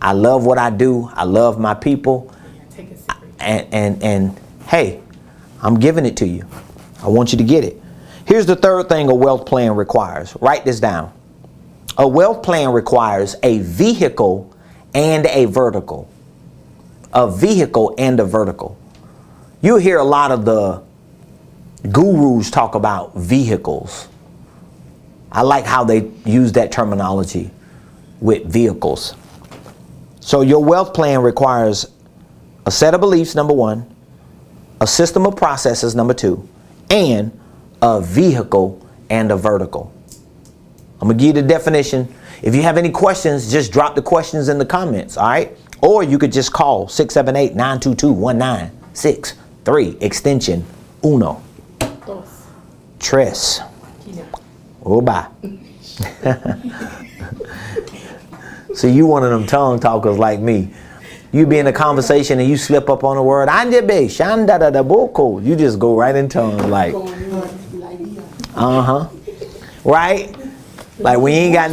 I love what I do. I love my people. And hey, I'm giving it to you. I want you to get it. Here's the third thing a wealth plan requires. Write this down. A wealth plan requires a vehicle and a vertical. A vehicle and a vertical. You hear a lot of the gurus talk about vehicles. I like how they use that terminology with vehicles. So your wealth plan requires a set of beliefs, number one, a system of processes, number two, and a vehicle and a vertical. I'm going to give you the definition. If you have any questions, just drop the questions in the comments, all right? Or you could just call 678-922-1963, extension uno. Tres. Oba. See, you one of them tongue talkers like me. You be in a conversation and you slip up on a word. You just go right in tongue like. Right? Like when you ain't got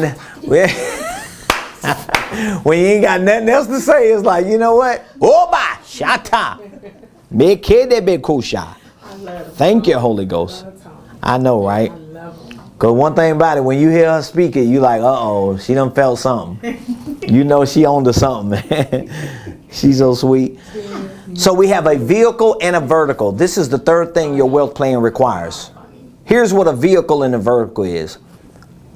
when you ain't got nothing else to say, it's like, you know what? Oba shata. Big kid that big kusha. Thank you, Holy Ghost. I know, right? Because one thing about it, when you hear her speak it, you like, uh-oh, she done felt something. You know she on to something. She's so sweet. So we have a vehicle and a vertical. This is the third thing your wealth plan requires. Here's what a vehicle and a vertical is.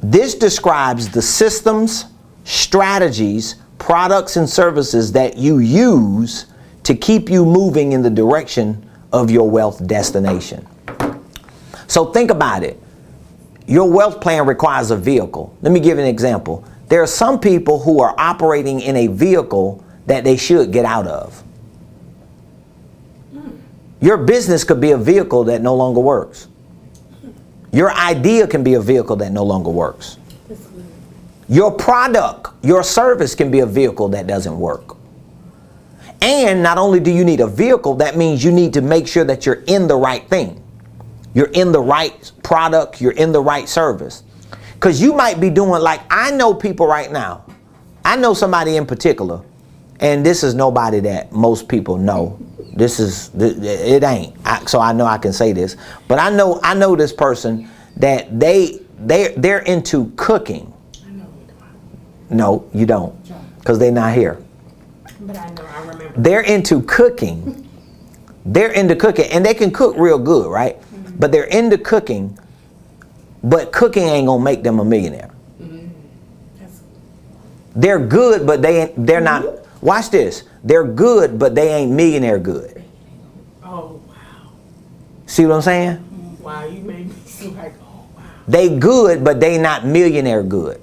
This describes the systems, strategies, products, and services that you use to keep you moving in the direction of your wealth destination. So think about it. Your wealth plan requires a vehicle. Let me give you an example. There are some people who are operating in a vehicle that they should get out of. Your business could be a vehicle that no longer works. Your idea can be a vehicle that no longer works. Your product, your service can be a vehicle that doesn't work. And not only do you need a vehicle, that means you need to make sure that you're in the right thing. You're in the right product, you're in the right service. Because you might be doing, like, I know people right now. I know somebody in particular, and this is nobody that most people know. It ain't. So I know I can say this. But I know this person that they're into cooking. I know. No, you don't. Because they're not here. But I know, I remember. They're into cooking. They're into cooking, and they can cook real good, right? Mm-hmm. But they're into cooking, but cooking ain't gonna make them a millionaire. Mm-hmm. They're good, but they're not. Watch this. They're good, but they ain't millionaire good. Oh, wow. See what I'm saying? Wow, you made me feel like, oh, wow. They good, but they not millionaire good.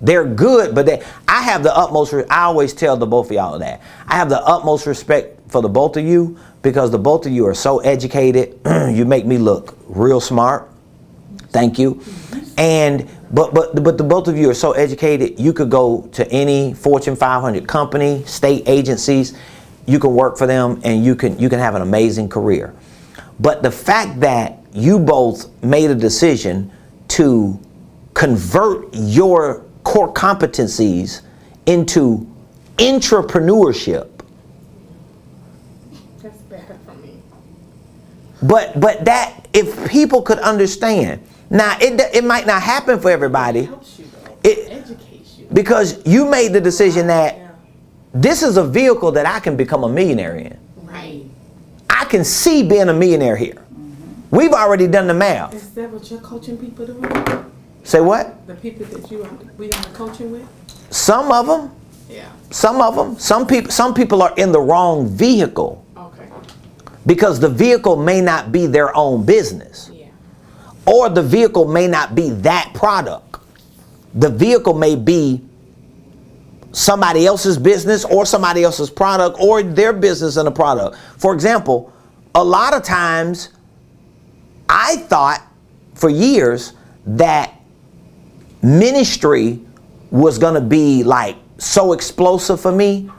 They're good, but I have the utmost, I always tell the both of y'all that. I have the utmost respect for the both of you because the both of you are so educated. You make me look real smart. Thank you. And but the both of you are so educated, you could go to any Fortune 500 company, state agencies, you can work for them and you can have an amazing career. But the fact that you both made a decision to convert your core competencies into entrepreneurship. That's better for me. But that, if people could understand, now it might not happen for everybody. It helps you though. It educates you. Because you made the decision that this is a vehicle that I can become a millionaire in. Right. I can see being a millionaire here. Mm-hmm. We've already done the math. Is that what you're coaching people doing? Say what? The people that we are coaching with? Some of them. Yeah. Some of them. Some people are in the wrong vehicle. Okay. Because the vehicle may not be their own business. Yeah. Or the vehicle may not be that product. The vehicle may be somebody else's business or somebody else's product or their business and a product. For example, a lot of times I thought for years that ministry was going to be like so explosive for me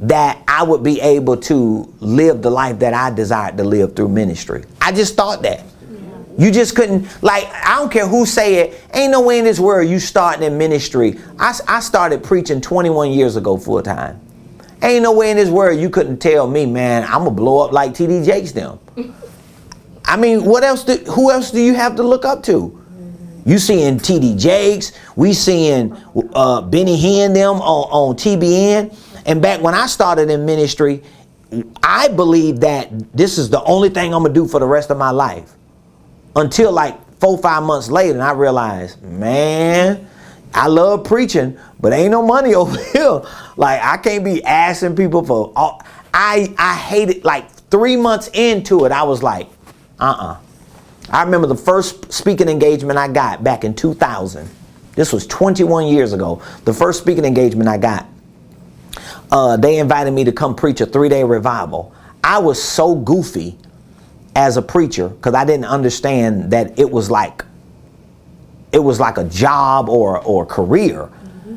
that I would be able to live the life that I desired to live through ministry. I just thought that. You just couldn't, like, I don't care who say it, ain't no way in this world you starting in ministry. I started preaching 21 years ago full time. Ain't no way in this world you couldn't tell me, man, I'm going to blow up like T.D. Jakes them. I mean, who else do you have to look up to? You seeing T.D. Jakes, we seeing Benny Hinn them on TBN. And back when I started in ministry, I believed that this is the only thing I'm going to do for the rest of my life. Until like 4-5 months later, and I realized, man, I love preaching, but ain't no money over here. Like, I can't be asking people for all. I hate it. Like 3 months into it, I was like, I remember the first speaking engagement I got back in 2000. This was 21 years ago. The first speaking engagement I got, they invited me to come preach a 3-day revival. I was so goofy as a preacher because I didn't understand that it was like a job or a career. Mm-hmm.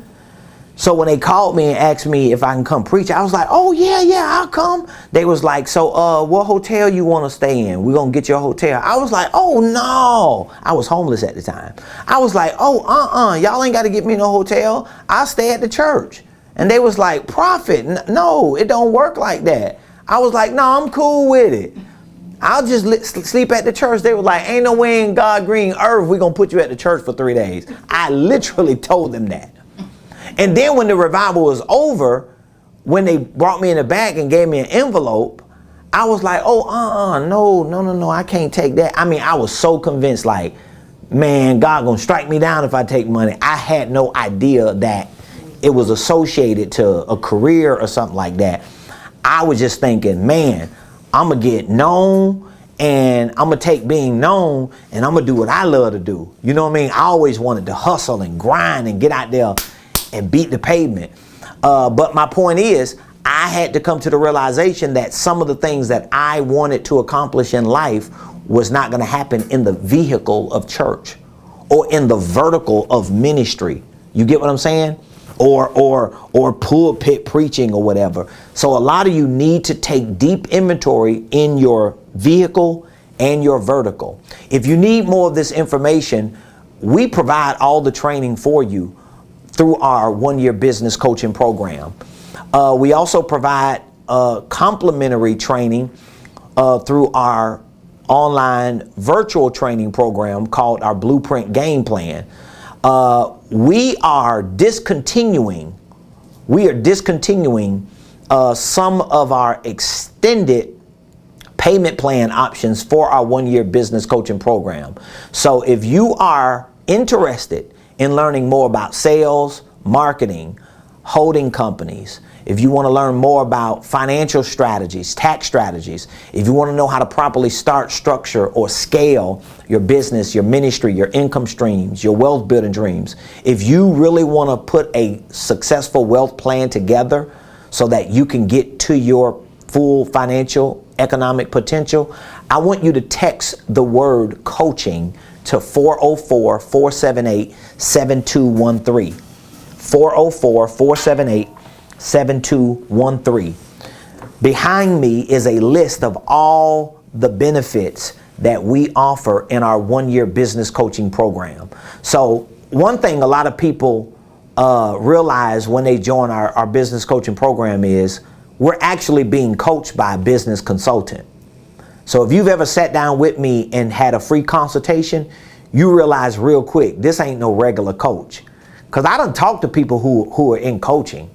So when they called me and asked me if I can come preach, I was like, oh yeah, I'll come. They was like, so what hotel you want to stay in? We're going to get you a hotel. I was like, oh no. I was homeless at the time. I was like, oh, y'all ain't got to get me no hotel. I'll stay at the church. And they was like, prophet, no, it don't work like that. I was like, no, I'm cool with it. I'll just sleep at the church. They were like, ain't no way in God green earth we're going to put you at the church for 3 days. I literally told them that. And then when the revival was over, when they brought me in the back and gave me an envelope, I was like, oh, no, I can't take that. I mean, I was so convinced, like, man, God going to strike me down if I take money. I had no idea that it was associated to a career or something like that. I was just thinking, man, I'm going to get known and I'm going to take being known and I'm going to do what I love to do. You know what I mean? I always wanted to hustle and grind and get out there and beat the pavement. But my point is, I had to come to the realization that some of the things that I wanted to accomplish in life was not going to happen in the vehicle of church or in the vertical of ministry. You get what I'm saying? Or pulpit preaching or whatever. So a lot of you need to take deep inventory in your vehicle and your vertical. If you need more of this information, we provide all the training for you through our one-year business coaching program. We also provide complimentary training through our online virtual training program called our Blueprint Game Plan. We are discontinuing some of our extended payment plan options for our one-year business coaching program. So if you are interested in learning more about sales, marketing, holding companies, if you want to learn more about financial strategies, tax strategies, if you want to know how to properly start, structure, or scale your business, your ministry, your income streams, your wealth building dreams, if you really want to put a successful wealth plan together so that you can get to your full financial economic potential, I want you to text the word coaching to 404-478-7213. 404-478-7213. Behind me is a list of all the benefits that we offer in our one-year business coaching program. So one thing a lot of people realize when they join our business coaching program is we're actually being coached by a business consultant. So if you've ever sat down with me and had a free consultation, you realize real quick, this ain't no regular coach. Because I done talked to people who are in coaching.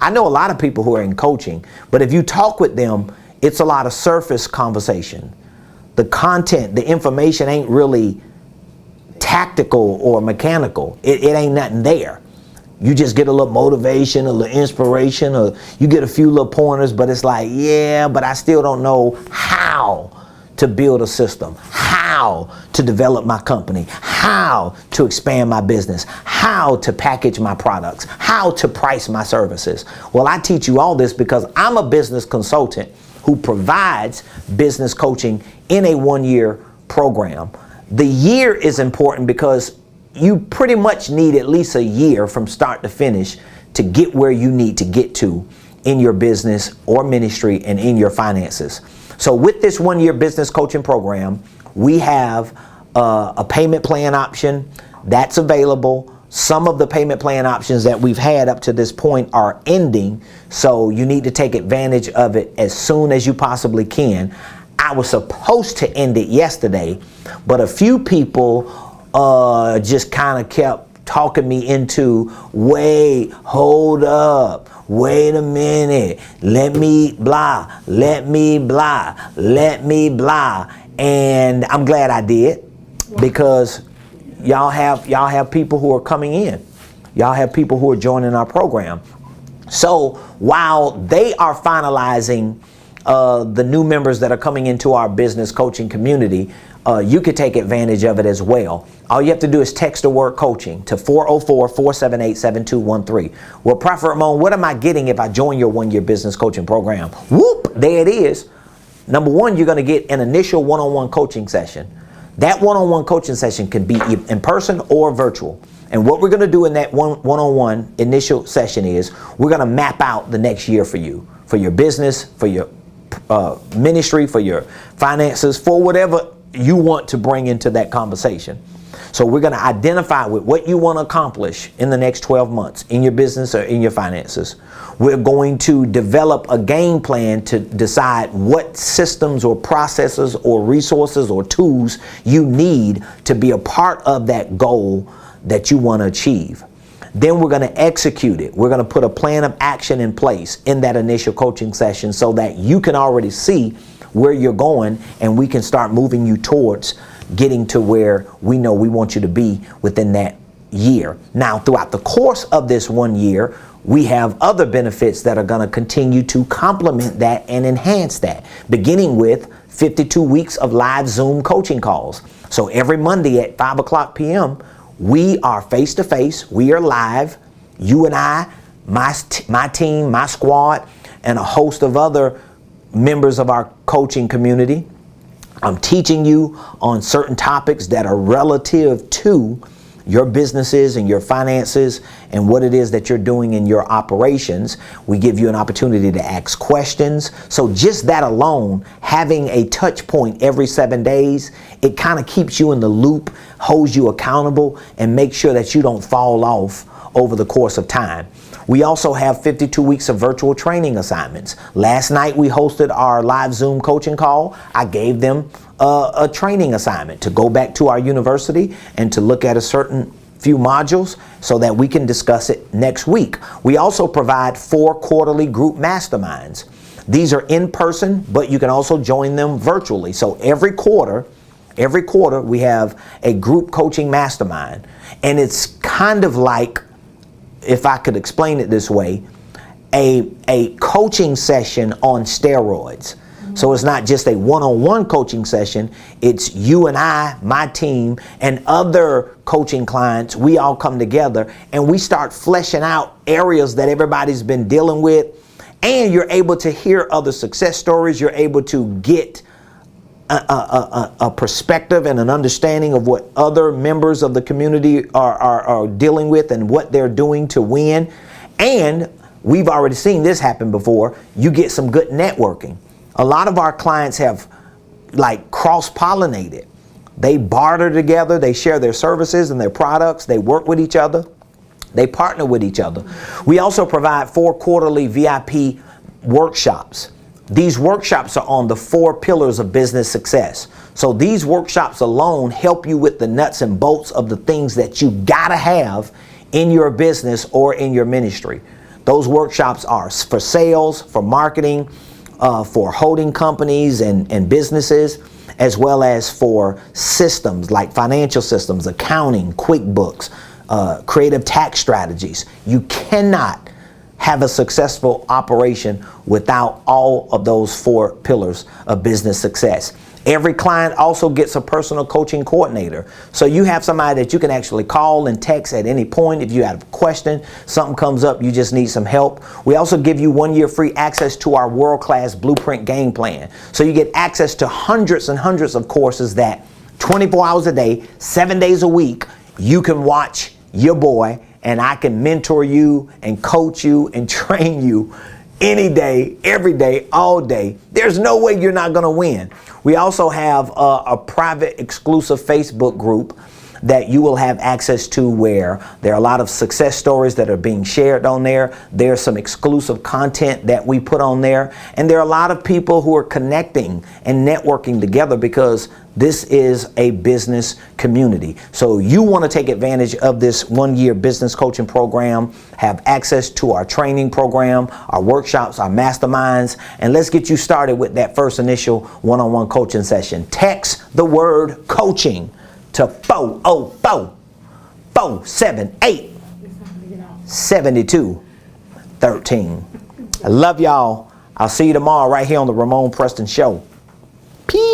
I know a lot of people who are in coaching, but if you talk with them, it's a lot of surface conversation. The content, the information ain't really tactical or mechanical. It ain't nothing there. You just get a little motivation, a little inspiration, or you get a few little pointers, but it's like, yeah, but I still don't know how to build a system, how to develop my company, how to expand my business, how to package my products, how to price my services. Well, I teach you all this because I'm a business consultant who provides business coaching in a one-year program. The year is important because you pretty much need at least a year from start to finish to get where you need to get to in your business or ministry and in your finances. So with this one-year business coaching program, we have a payment plan option that's available. Some of the payment plan options that we've had up to this point are ending, so you need to take advantage of it as soon as you possibly can. I was supposed to end it yesterday, but a few people just kind of kept talking me into, wait, hold up, wait a minute, let me blah, and I'm glad I did, because y'all have people who are coming in, y'all have people who are joining our program. So while they are finalizing the new members that are coming into our business coaching community, you could take advantage of it as well. All you have to do is text the word coaching to 404-478-7213. Well, Prophet Ramon, what am I getting if I join your one-year business coaching program? Whoop, there it is. Number one, you're going to get an initial one-on-one coaching session. That one-on-one coaching session can be in person or virtual. And what we're going to do in that one-on-one initial session is we're going to map out the next year for you, for your business, for your ministry, for your finances, for whatever you want to bring into that conversation. So we're going to identify with what you want to accomplish in the next 12 months in your business or in your finances. We're going to develop a game plan to decide what systems or processes or resources or tools you need to be a part of that goal that you want to achieve. Then we're going to execute it. We're going to put a plan of action in place in that initial coaching session so that you can already see where you're going and we can start moving you towards getting to where we know we want you to be within that year. Now, throughout the course of this 1 year, we have other benefits that are going to continue to complement that and enhance that, beginning with 52 weeks of live Zoom coaching calls. So every Monday at 5:00 p.m., we are face-to-face, we are live, you and I, my team, my squad, and a host of other members of our coaching community. I'm teaching you on certain topics that are relative to your businesses and your finances and what it is that you're doing in your operations. We give you an opportunity to ask questions. So just that alone, having a touch point every 7 days, it kind of keeps you in the loop, holds you accountable, and makes sure that you don't fall off over the course of time. We also have 52 weeks of virtual training assignments. Last night we hosted our live Zoom coaching call. I gave them a training assignment to go back to our university and to look at a certain few modules so that we can discuss it next week. We also provide 4 quarterly group masterminds. These are in person, but you can also join them virtually. So every quarter we have a group coaching mastermind, and it's kind of like, if I could explain it this way, a coaching session on steroids. So it's not just a one-on-one coaching session. It's you and I, my team, and other coaching clients. We all come together and we start fleshing out areas that everybody's been dealing with. And you're able to hear other success stories. You're able to get a perspective and an understanding of what other members of the community are dealing with and what they're doing to win. And we've already seen this happen before. You get some good networking. A lot of our clients have like cross-pollinated. They barter together. They share their services and their products. They work with each other. They partner with each other. We also provide 4 quarterly VIP workshops. These workshops are on the 4 pillars of business success. So these workshops alone help you with the nuts and bolts of the things that you gotta have in your business or in your ministry. Those workshops are for sales, for marketing, for holding companies and businesses, as well as for systems like financial systems, accounting, QuickBooks, creative tax strategies. You cannot have a successful operation without all of those 4 pillars of business success. Every client also gets a personal coaching coordinator. So you have somebody that you can actually call and text at any point if you have a question, something comes up, you just need some help. We also give you 1 year free access to our world-class blueprint game plan. So you get access to hundreds and hundreds of courses that 24 hours a day, 7 days a week, you can watch your boy, and I can mentor you and coach you and train you any day, every day, all day. There's no way you're not going to win. We also have a private exclusive Facebook group that you will have access to, where there are a lot of success stories that are being shared on there. There's some exclusive content that we put on there. And there are a lot of people who are connecting and networking together because this is a business community. So you want to take advantage of this 1 year business coaching program, have access to our training program, our workshops, our masterminds, and let's get you started with that first initial one-on-one coaching session. Text the word coaching to 404-478-7213. I love y'all. I'll see you tomorrow right here on the Ramonepreston Show. Peace.